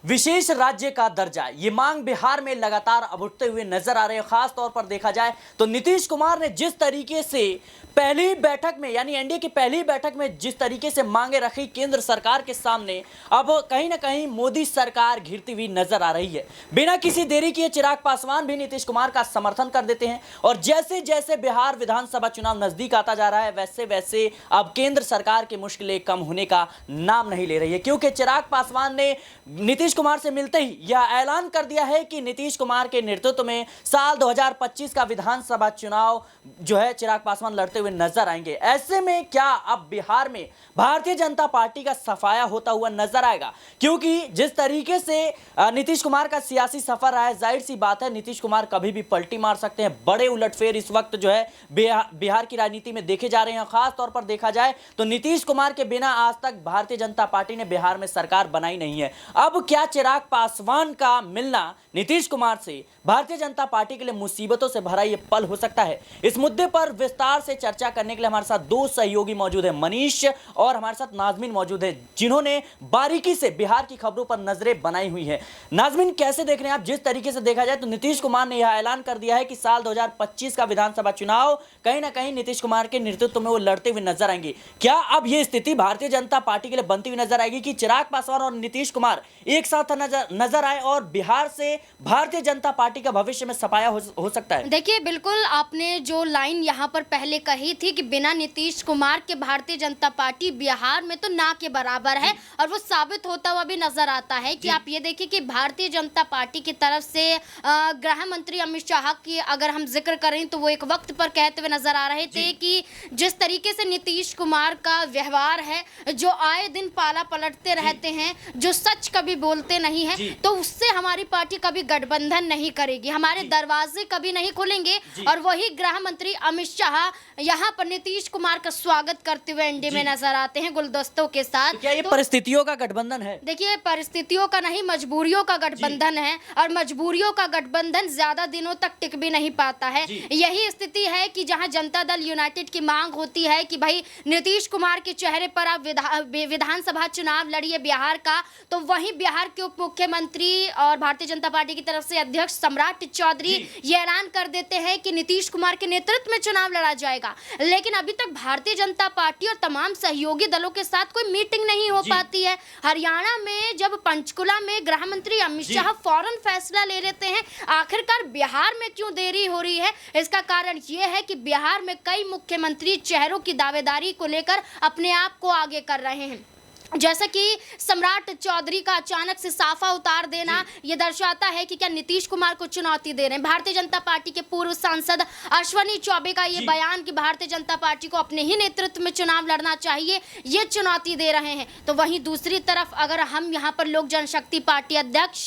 विशेष राज्य का दर्जा, ये मांग बिहार में लगातार अब उठते हुए नजर आ रहे हैं। खास तौर पर देखा जाए तो नीतीश कुमार ने जिस तरीके से पहली बैठक में यानी एनडीए की पहली बैठक में जिस तरीके से मांगे रखी केंद्र सरकार के सामने, अब कहीं ना कहीं मोदी सरकार घिरती हुई नजर आ रही है। बिना किसी देरी किए चिराग पासवान भी नीतीश कुमार का समर्थन कर देते हैं और जैसे जैसे बिहार विधानसभा चुनाव नजदीक आता जा रहा है वैसे वैसे अब केंद्र सरकार की मुश्किलें कम होने का नाम नहीं ले रही है, क्योंकि चिराग पासवान ने नीतीश कुमार से मिलते ही यह ऐलान कर दिया है कि नीतीश कुमार के नेतृत्व में साल 2025 का विधानसभा चुनाव जो है चिराग पासवान लड़ते हुए नजर आएंगे। ऐसे में क्या अब बिहार में भारतीय जनता पार्टी का सफाया होता हुआ नजर आएगा? क्योंकि जिस तरीके से नीतीश कुमार का सियासी सफर रहा है, जाहिर सी बात है नीतीश कुमार कभी भी पलटी मार सकते हैं। बड़े उलटफेर इस वक्त जो है बिहार की राजनीति में देखे जा रहे हैं। खास तौर पर देखा जाए तो नीतीश कुमार के बिना आज तक भारतीय जनता पार्टी ने बिहार में सरकार बनाई नहीं है। अब क्या चिराग पासवान का मिलना नीतीश कुमार से भारतीय जनता पार्टी के लिए मुसीबतों से भरा ये पल हो सकता है? इस मुद्दे पर विस्तार से चर्चा करने के लिए हमारे साथ दो सहयोगी मौजूद हैं, मनीष और हमारे साथ नाजमीन मौजूद है, जिन्होंने बारीकी से बिहार की खबरों पर नजरें बनाई हुई हैं। नाजमीन, कैसे देख रहे हैं आप? जिस तरीके से देखा जाए तो नीतीश कुमार ने यह ऐलान कर दिया है कि साल 2025 का विधानसभा चुनाव कहीं ना कहीं नीतीश कुमार के नेतृत्व में वो लड़ते हुए नजर आएंगे। क्या अब यह स्थिति भारतीय जनता पार्टी के लिए बनती हुई नजर आएगी कि चिराग पासवान और नीतीश कुमार एक साथ नजर आए और बिहार से भारतीय जनता पार्टी का भविष्य में सफाया हो सकता है? देखिए, बिल्कुल आपने जो लाइन यहाँ पर पहले कही थी कि बिना नीतीश कुमार के भारतीय जनता पार्टी बिहार में तो ना के बराबर है, और वो साबित होता हुआ भी नजर आता है कि आप ये देखिए कि भारतीय जनता पार्टी की तरफ से गृह मंत्री अमित शाह की अगर हम जिक्र करें तो वो एक वक्त पर कहते हुए नजर आ रहे थे कि जिस तरीके से नीतीश कुमार का व्यवहार है, जो आए दिन पाला पलटते रहते हैं, जो सच कभी बोलते नहीं है, तो उससे हमारी पार्टी कभी गठबंधन नहीं करेगी, हमारे दरवाजे कभी नहीं खुलेंगे। और वही गृह मंत्री अमित शाह यहाँ पर नीतीश कुमार का स्वागत करते हुए एनडीए में नजर आते हैं गुलदस्तों के साथ। तो क्या ये परिस्थितियों का गठबंधन है? देखिए, परिस्थितियों का नहीं, मजबूरियों का गठबंधन है, और मजबूरियों का गठबंधन ज्यादा दिनों तक टिक भी नहीं पाता है। यही स्थिति है कि जहां जनता दल यूनाइटेड की मांग होती है कि भाई नीतीश कुमार के चेहरे पर आप विधानसभा चुनाव लड़िए बिहार का, तो वहीं बिहार के उप मुख्यमंत्री और भारतीय जनता पार्टी की तरफ से अध्यक्ष सम्राट चौधरी ये ऐलान कर देते हैं कि नीतीश कुमार के नेतृत्व में चुनाव लड़ा जाएगा। लेकिन अभी तक भारतीय जनता पार्टी और तमाम सहयोगी दलों के साथ कोई मीटिंग नहीं हो पाती है। हरियाणा में जब पंचकुला में गृह मंत्री अमित शाह फौरन फैसला ले लेते हैं, आखिरकार बिहार में क्यों देरी हो रही है? इसका कारण ये है कि बिहार में कई मुख्यमंत्री चेहरों की दावेदारी को लेकर अपने आप को आगे कर रहे हैं। जैसा कि सम्राट चौधरी का अचानक से साफा उतार देना यह दर्शाता है कि क्या नीतीश कुमार को चुनौती दे रहे हैं। भारतीय जनता पार्टी के पूर्व सांसद अश्वनी चौबे का ये बयान कि भारतीय जनता पार्टी को अपने ही नेतृत्व में चुनाव लड़ना चाहिए, ये चुनौती दे रहे हैं। तो वहीं दूसरी तरफ अगर हम यहाँ पर लोक जनशक्ति पार्टी अध्यक्ष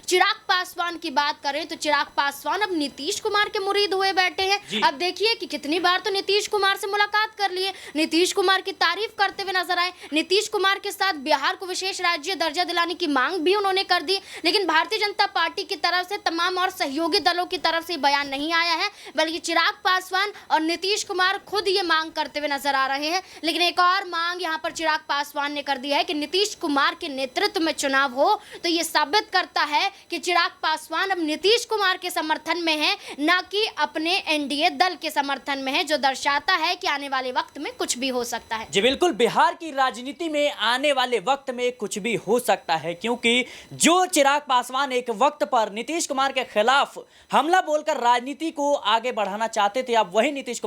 चिराग पासवान की बात करें तो चिराग पासवान अब नीतीश कुमार के मुरीद हुए बैठे हैं। अब देखिए कि कितनी बार तो नीतीश कुमार से मुलाकात कर लिए, नीतीश कुमार की तारीफ करते हुए नजर आए, नीतीश कुमार के साथ बिहार को विशेष राज्य दर्जा दिलाने की मांग भी उन्होंने कर दी। लेकिन भारतीय जनता पार्टी की तरफ से तमाम और सहयोगी दलों की तरफ से बयान नहीं आया है, बल्कि चिराग पासवान और नीतीश कुमार खुद ये मांग करते हुए नजर आ रहे हैं। लेकिन एक और मांग यहाँ पर चिराग पासवान ने कर दी है कि नीतीश कुमार के नेतृत्व में चुनाव हो, तो ये साबित करता है कि चिराग पासवान अब नीतीश कुमार के समर्थन में है, ना कि अपने एनडीए दल के समर्थन में है, जो दर्शाता है कि आने वाले वक्त में कुछ भी हो सकता है। जी बिल्कुल, बिहार की राजनीति में आने वाले वक्त में कुछ भी हो सकता है, क्योंकि जो चिराग पासवान एक वक्त पर नीतीश कुमार के खिलाफ हमला बोलकर राजनीति को आगे बढ़ाना चाहते थे, अब वही नीतीश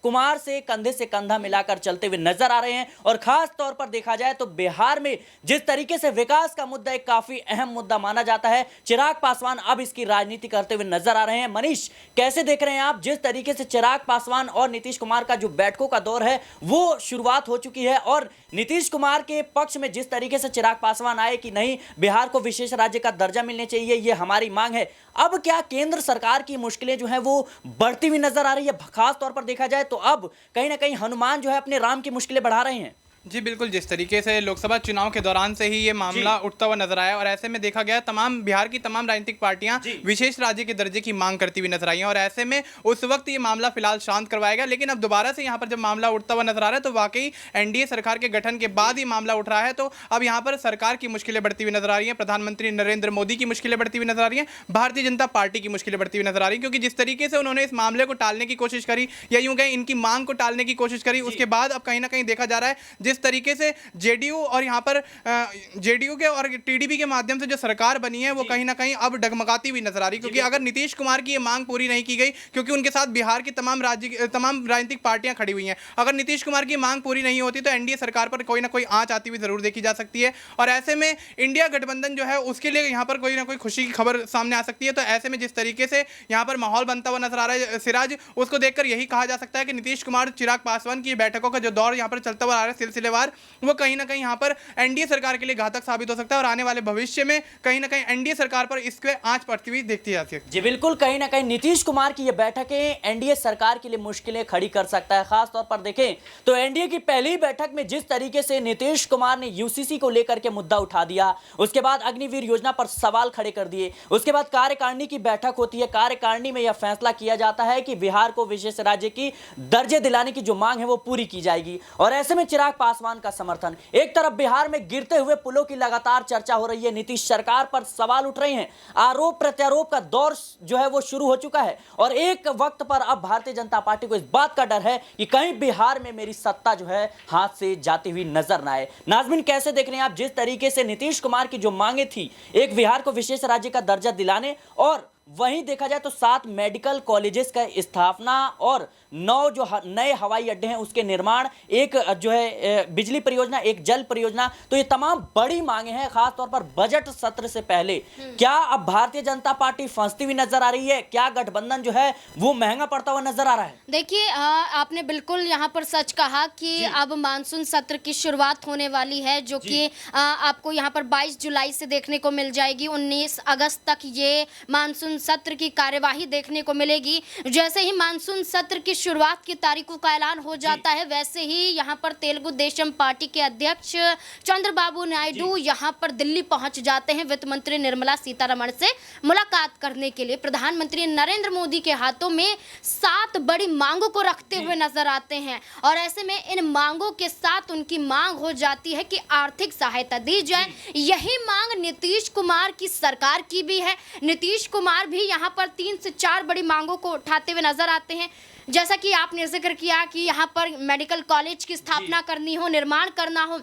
कुमार से कंधा मिलाकर चलते हुए नजर आ रहे हैं। और खास तौर पर देखा जाए तो बिहार में जिस तरीके से विकास का मुद्दा एक काफी अहम मुद्दा माना जाता है, चिराग पासवान अब इसकी राजनीति करते हुए नजर आ रहे हैं। मनीष, कैसे देख रहे हैं आप जिस तरीके से चिराग पासवान और नीतीश कुमार का जो बैठकों का दौर है वो शुरुआत हो चुकी है, और नीतीश कुमार के पक्ष में जिस तरीके से चिराग पासवान आए कि नहीं, बिहार को विशेष राज्य का दर्जा मिलने चाहिए, ये हमारी मांग है। अब क्या केंद्र सरकार की मुश्किलें जो है वो बढ़ती हुई नजर आ रही है? खास तौर पर देखा जाए तो अब कहीं ना कहीं हनुमान जो है अपने राम की मुश्किलें बढ़ा रहे हैं। जी बिल्कुल, जिस तरीके से लोकसभा चुनाव के दौरान से ही ये मामला उठता हुआ नजर आया और ऐसे में देखा गया बिहार की तमाम राजनीतिक पार्टियां विशेष राज्य के दर्जे की मांग करती हुई नजर आई हैं और ऐसे में उस वक्त ये मामला फिलहाल शांत करवाया गया। लेकिन अब दोबारा से यहाँ पर जब मामला उठता हुआ नजर आ रहा है तो वाकई एनडीए सरकार के गठन के बाद ये मामला उठ रहा है, तो अब यहाँ पर सरकार की मुश्किलें बढ़ती हुई नजर आ रही हैं, प्रधानमंत्री नरेंद्र मोदी की मुश्किलें बढ़ती हुई नजर आ रही हैं, भारतीय जनता पार्टी की मुश्किलें बढ़ती हुई नजर आ रही हैं, क्योंकि जिस तरीके से उन्होंने इस मामले को टालने की कोशिश करी या यूं कहें इनकी मांग को टालने की कोशिश करी, उसके बाद अब कहीं ना कहीं देखा जा रहा है जिस तरीके से जेडीयू और यहाँ पर जेडीयू के और टीडीपी के माध्यम से जो सरकार बनी है वो कहीं ना कहीं अब डगमगाती हुई नजर आ रही है, क्योंकि अगर नीतीश कुमार की ये मांग पूरी नहीं की गई, क्योंकि उनके साथ बिहार की तमाम राजनीतिक पार्टियां खड़ी हुई हैं, अगर नीतीश कुमार की मांग पूरी नहीं होती तो एनडीए सरकार पर कोई ना कोई आंच आती हुई जरूर देखी जा सकती है और ऐसे में इंडिया गठबंधन जो है उसके लिए यहाँ पर कोई ना कोई खुशी की खबर सामने आ सकती है। तो ऐसे में जिस तरीके से यहाँ पर माहौल बनता हुआ नजर आ रहा है सिराज, उसको देखकर यही कहा जा सकता है कि नीतीश कुमार चिराग पासवान की बैठकों का जो दौर यहाँ पर चलता हुआ आ रहा है सिलसिलेवार, वो कहीं ना कहीं यहाँ पर एनडीए सरकार के लिए घातक साबित हो सकता है और आने वाले भविष्य में कहीं ना कहीं एनडीए सरकार पर इसके आंच पड़ती हुई देखती जाती है। जी बिल्कुल, कहीं ना कहीं नीतीश कुमार की ये बैठकें एनडीए सरकार के लिए मुश्किलें खड़ी कर सकता है। खास तौर पर देखें तो एनडीए की पहली बैठक में जिस तरीके से नीतीश कुमार ने यूसीसी को लेकर के मुद्दा उठा दिया, उसके बाद अग्निवीर योजना पर सवाल खड़े कर दिए, उसके बाद कार्यकारिणी की बैठक होती है, कार्यकारिणी में यह फैसला किया जाता है कि बिहार को विशेष राज्य की दर्जे दिलाने की जो मांग है वो पूरी की जाएगी और ऐसे में चिराग पासवान का समर्थन। एक तरफ बिहार में गिरते हुए पुलों की लगातार चर्चा हो रही है, नीतीश सरकार पर सवाल उठ रहे हैं, आरोप प्रत्यारोप का दौर जो है वो शुरू हो चुका है और एक वक्त पर अब भारतीय जनता पार्टी को इस बात का डर है कि कहीं बिहार में मेरी सत्ता जो है हाथ से जाती हुई नजर ना आए। नाज़मीन, कैसे देख रहे हैं आप जिस तरीके से नीतीश कुमार की जो मांगे थी, एक बिहार को विशेष राज्य का दर्जा दिलाने और वहीं देखा जाए तो 7 मेडिकल कॉलेजेस का स्थापना और 9 जो नए हवाई अड्डे हैं उसके निर्माण, एक जो है बिजली परियोजना, एक जल परियोजना, तो ये तमाम बड़ी मांगे हैं। खास तौर पर बजट सत्र से पहले क्या अब भारतीय जनता पार्टी फंसती हुई नजर आ रही है? क्या गठबंधन जो है वो महंगा पड़ता हुआ नजर आ रहा है? देखिए, आपने बिल्कुल यहाँ पर सच कहा कि अब मानसून सत्र की शुरुआत होने वाली है, जो कि आपको यहाँ पर 22 जुलाई से देखने को मिल जाएगी। 19 अगस्त तक ये मानसून सत्र की कार्यवाही देखने को मिलेगी। जैसे ही मानसून सत्र की शुरुआत की तारीखों का ऐलान हो जाता है, वैसे ही यहाँ पर तेलुगु देशम पार्टी के अध्यक्ष चंद्रबाबू नायडू यहाँ पर दिल्ली पहुंच जाते हैं वित्त मंत्री निर्मला सीतारमण से मुलाकात करने के लिए। प्रधानमंत्री नरेंद्र मोदी के हाथों में 7 बड़ी मांगों को रखते हुए नजर आते हैं और ऐसे में इन मांगों के साथ उनकी मांग हो जाती है कि आर्थिक सहायता दी जाए। यही मांग नीतीश कुमार की सरकार की भी है। नीतीश कुमार भी यहाँ पर 3 से 4 बड़ी मांगों को उठाते हुए नजर आते हैं, जैसा कि आपने जिक्र किया कि यहाँ पर मेडिकल कॉलेज की स्थापना करनी हो, निर्माण करना हो,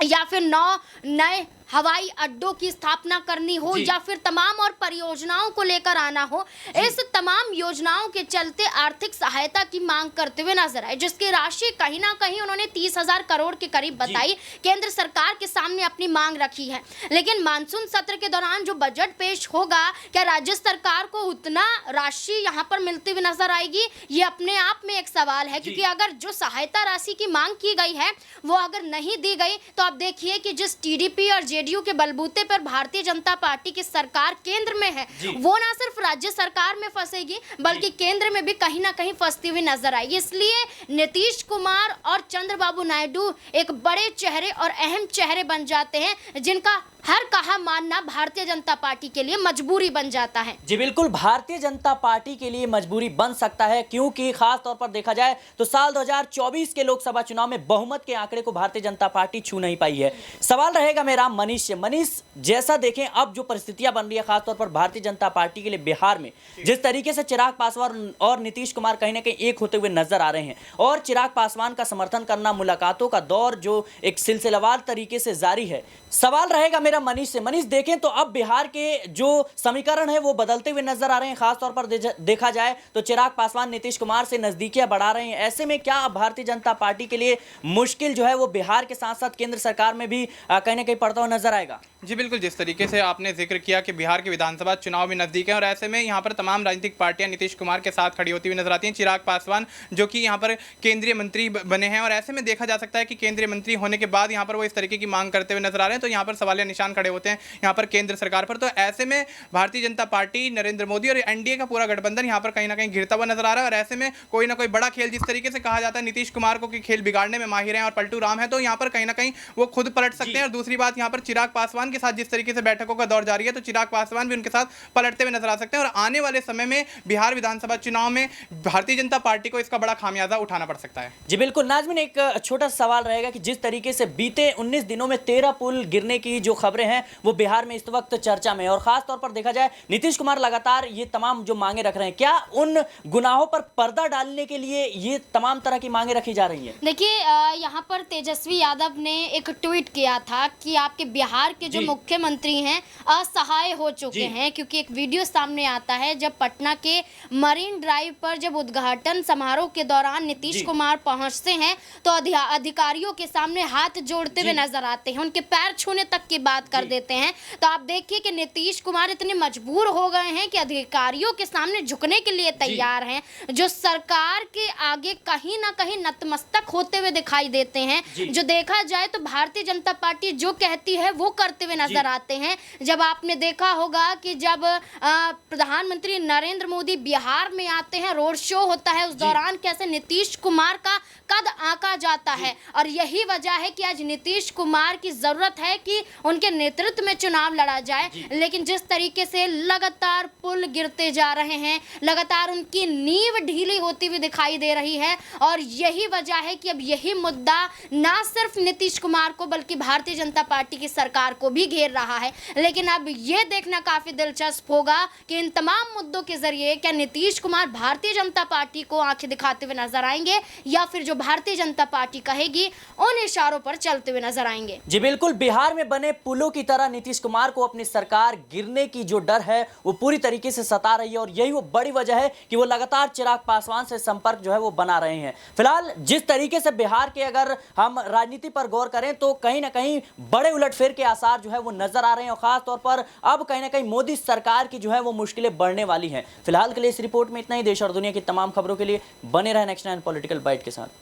या फिर 9 नए हवाई अड्डों की स्थापना करनी हो, या फिर तमाम और परियोजनाओं को लेकर आना हो। इस तमाम योजनाओं के चलते आर्थिक सहायता की मांग करते हुए नजर आए, जिसकी राशि कहीं ना कहीं उन्होंने 30,000 करोड़ के करीब बताई, केंद्र सरकार के सामने अपनी मांग रखी है। लेकिन मानसून सत्र के दौरान जो बजट पेश होगा, क्या राज्य सरकार को उतना राशि यहाँ पर मिलती हुई नजर आएगी? ये अपने आप में एक सवाल है, क्योंकि अगर जो सहायता राशि की मांग की गई है वो अगर नहीं दी गई तो आप देखिए कि जिस टीडीपी और जेडीयू के बलबूते पर भारतीय जनता पार्टी की सरकार केंद्र में है, वो ना सिर्फ राज्य सरकार में फंसेगी बल्कि केंद्र में भी कहीं ना कहीं फंसती हुई नजर आएगी। इसलिए नीतीश कुमार और चंद्रबाबू नायडू एक बड़े चेहरे और अहम चेहरे बन जाते हैं, जिनका हर कहा मानना भारतीय जनता पार्टी के लिए मजबूरी बन जाता है। जी बिल्कुल, भारतीय जनता पार्टी के लिए मजबूरी बन सकता है, क्योंकि खास तौर पर देखा जाए तो साल 2024 के लोकसभा चुनाव में बहुमत के आंकड़े को भारतीय जनता पार्टी छू नहीं पाई है। सवाल रहेगा मेरा मनीष से। मनीष, जैसा देखें अब जो परिस्थितियां बन रही है खासतौर पर भारतीय जनता पार्टी के लिए बिहार में, जिस तरीके से चिराग पासवान और नीतीश कुमार कहीं ना कहीं एक होते हुए नजर आ रहे हैं और चिराग पासवान का समर्थन करना, मुलाकातों का दौर जो एक सिलसिलेवार तरीके से जारी है, सवाल रहेगा मेरा मनीष से। मनीष, देखें तो अब बिहार के जो समीकरण है वो बदलते हुए नजर आ रहे हैं। खासतौर पर देखा जाए तो चिराग पासवान नीतीश कुमार से नजदीकियां बढ़ा रहे हैं। ऐसे में क्या अब भारतीय जनता पार्टी के लिए मुश्किल जो है वो बिहार के साथ साथ केंद्र सरकार में भी कहीं ना कहीं पड़ता हुआ नजर आएगा? जी बिल्कुल, जिस तरीके से आपने जिक्र किया कि बिहार के विधानसभा चुनाव भी नजदीक है और ऐसे में यहाँ पर तमाम राजनीतिक पार्टियां नीतीश कुमार के साथ खड़ी होती हुई नजर आती हैं। चिराग पासवान जो कि यहाँ पर केंद्रीय मंत्री बने हैं और ऐसे में देखा जा सकता है कि केंद्रीय मंत्री होने के बाद यहाँ पर वो इस तरीके की मांग करते हुए नजर आ रहे हैं, तो यहाँ पर सवालिया निशान खड़े होते हैं यहाँ पर केंद्र सरकार पर। तो ऐसे में भारतीय जनता पार्टी, नरेंद्र मोदी और एनडीए का पूरा गठबंधन यहाँ पर कहीं ना कहीं घिरता हुआ नजर आ रहा है और ऐसे में कोई ना कोई बड़ा खेल, जिस तरीके से कहा जाता है नीतीश कुमार को कि खेल बिगाड़ने में माहिर हैं और पलटू राम है, तो यहाँ पर कहीं ना कहीं वो खुद पलट सकते हैं। और दूसरी बात, यहाँ पर चिराग पासवान के साथ जिस तरीके से बैठकों का दौर जारी है, तो चिराग पासवान भी उनके साथ पलटते हुए नजर आ सकते हैं और आने वाले समय में बिहार विधानसभा चुनाव में भारतीय जनता पार्टी को इसका बड़ा खामियाजा उठाना पड़ सकता है। जी बिल्कुल नाज़मीन, एक छोटा सवाल रहेगा कि जिस तरीके से बीते 19 दिनों में 13 पुल गिरने की जो खबरें हैं वो बिहार में इस वक्त चर्चा में है और खास तौर पर देखा जाए नीतीश कुमार लगातार ये तमाम जो मांगे रख रहे हैं, क्या उन गुनाहों पर पर्दा डालने के लिए ये तमाम तरह की मांगे रखी जा रही है? देखिए, यहाँ पर तेजस्वी यादव ने एक ट्वीट किया था कि आपके बिहार के जो मुख्यमंत्री हैं असहाय हो चुके हैं, क्योंकि एक वीडियो सामने आता है जब पटना के मरीन ड्राइव पर जब उद्घाटन समारोह के दौरान नीतीश कुमार पहुंचते हैं तो अधिकारियों के सामने हाथ जोड़ते हुए नजर आते हैं, उनके पैर छूने तक की बात कर देते हैं। तो आप देखिए कि नीतीश कुमार इतने मजबूर हो गए हैं कि अधिकारियों के सामने झुकने के लिए तैयार हैं, जो सरकार के आगे कहीं ना कहीं नतमस्तक होते हुए दिखाई देते हैं। जो देखा जाए तो भारतीय जनता पार्टी जो कहती है वो करते हुए नजर आते हैं। जब आपने देखा होगा कि जब प्रधानमंत्री नरेंद्र मोदी बिहार में आते हैं, रोड शो होता है, उस दौरान कैसे नीतीश कुमार का कद आंका जाता है और यही वजह है कि आज नीतीश कुमार की जरूरत है कि उनके नेतृत्व में चुनाव लड़ा जाए। लेकिन जिस तरीके से लगातार पुल गिरते जा रहे हैं, लगातार उनकी नींव ढीली होती हुई दिखाई दे रही है और यही वजह है कि अब यही मुद्दा ना सिर्फ नीतीश कुमार को बल्कि भारतीय जनता पार्टी की सरकार को भी घेर रहा है। लेकिन अब ये देखना काफी दिलचस्प होगा कि इन तमाम मुद्दों के जरिए क्या नीतीश कुमार भारतीय जनता पार्टी को आंखें दिखाते हुए नजर आएंगे या फिर जो भारतीय जनता पार्टी कहेगी उन इशारों पर चलते हुए नजर आएंगे। जी बिल्कुल, बिहार में बने पुलों की तरह नीतीश कुमार को अपनी सरकार गिरने की जो डर है वो पूरी तरीके से सता रही है और यही वो बड़ी वजह है कि वो लगातार चिराग पासवान से संपर्क जो है वो बना रहे हैं। फिलहाल जिस तरीके से बिहार के अगर हम राजनीति पर गौर करें तो कहीं ना कहीं बड़े उलटफेर के आसार जो है वो नजर आ रहे हैं और खास तौर पर अब कहीं ना कहीं मोदी सरकार की जो है वो मुश्किलें बढ़ने वाली हैं। फिलहाल के लिए इस रिपोर्ट में इतना ही। देश और दुनिया की तमाम खबरों के लिए बने रहे नेक्स्ट 9 पॉलिटिकल बाइट के साथ।